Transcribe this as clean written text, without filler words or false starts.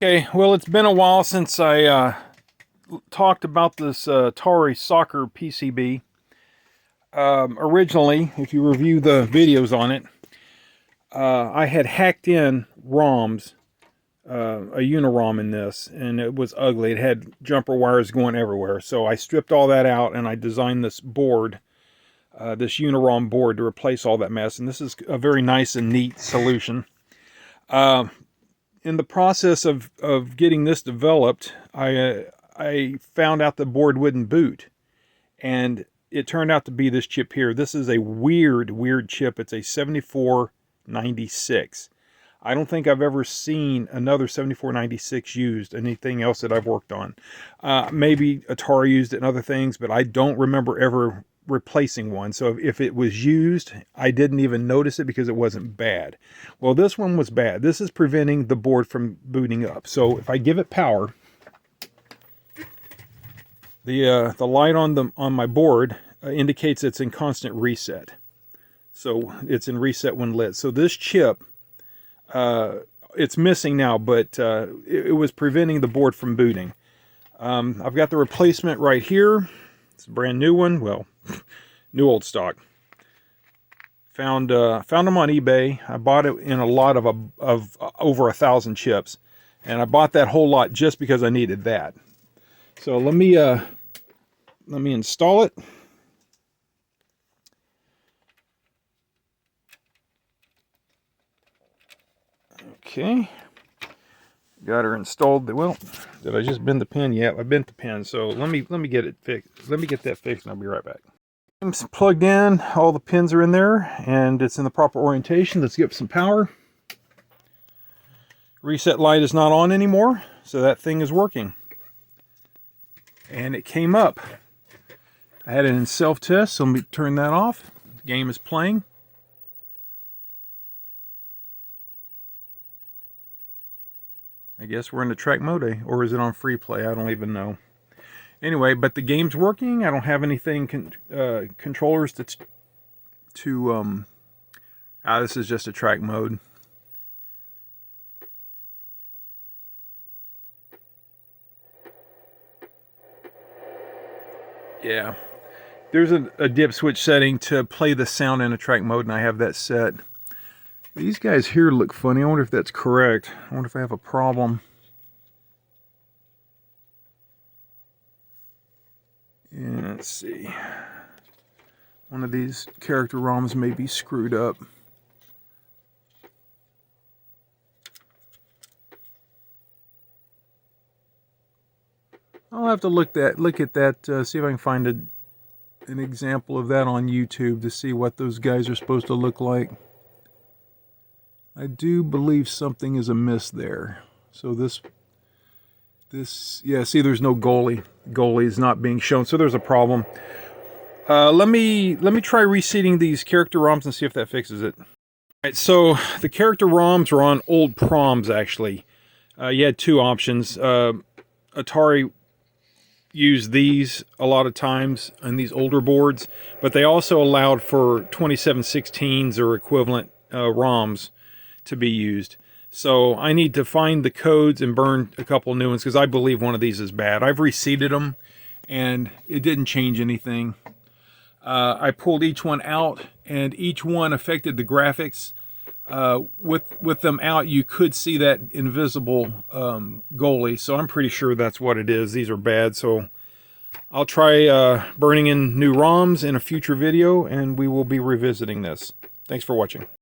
Okay, well, it's been a while since I talked about this Atari soccer PCB. Originally, if you review the videos on it, I had hacked in ROMs, a uniROM in this, and it was ugly. It had jumper wires going everywhere. So I stripped all that out and I designed this board, this uniROM board, to replace all that mess. And this is a very nice and neat solution. In the process of getting this developed, I found out the board wouldn't boot. And it turned out to be this chip here. This is a weird chip. It's a 7496. I don't think I've ever seen another 7496 used, anything else that I've worked on. Maybe Atari used it in other things, but I don't remember ever replacing one. So if it was used, I didn't even notice it because it wasn't bad. Well, this one was bad. This is preventing the board from booting up. So if I give it power, the light on my board indicates it's in constant reset. So it's in reset when lit. So this chip, it's missing now, but it was preventing the board from booting. I've got the replacement right here. It's a brand new one. Well, new old stock. Found them on eBay. I bought it in a lot of over 1,000 chips, and I bought that whole lot just because I needed that. So let me install it. Okay, got her installed. Well, did I just bend the pin? Yeah, I bent the pin. So let me get it fixed. Let me get that fixed, and I'll be right back. It's plugged in. All the pins are in there, and it's in the proper orientation. Let's get some power. Reset light is not on anymore, so that thing is working. And it came up. I had it in self-test, so let me turn that off. The game is playing. I guess we're in the track mode, or is it on free play? I don't even know. Anyway, but the game's working. I don't have anything, controllers this is just a track mode. Yeah. There's a dip switch setting to play the sound in a track mode, and I have that set. These guys here look funny. I wonder if that's correct. I wonder if I have a problem. Yeah, let's see. One of these character ROMs may be screwed up. I'll have to look at that, see if I can find an example of that on YouTube to see what those guys are supposed to look like. I do believe something is amiss there. So this, yeah, see, there's no goalie. Goalie is not being shown, so there's a problem. Let me try reseating these character ROMs and see if that fixes it. All right, so the character ROMs are on old PROMs, actually. You had two options. Atari used these a lot of times on these older boards, but they also allowed for 2716s or equivalent ROMs to be used. So I need to find the codes and burn a couple new ones, because I believe one of these is bad. I've reseated them and it didn't change anything. I pulled each one out and each one affected the graphics. With them out, you could see that invisible goalie, so I'm pretty sure that's what it is. These are bad, so I'll try burning in new ROMs in a future video, and we will be revisiting this. Thanks for watching.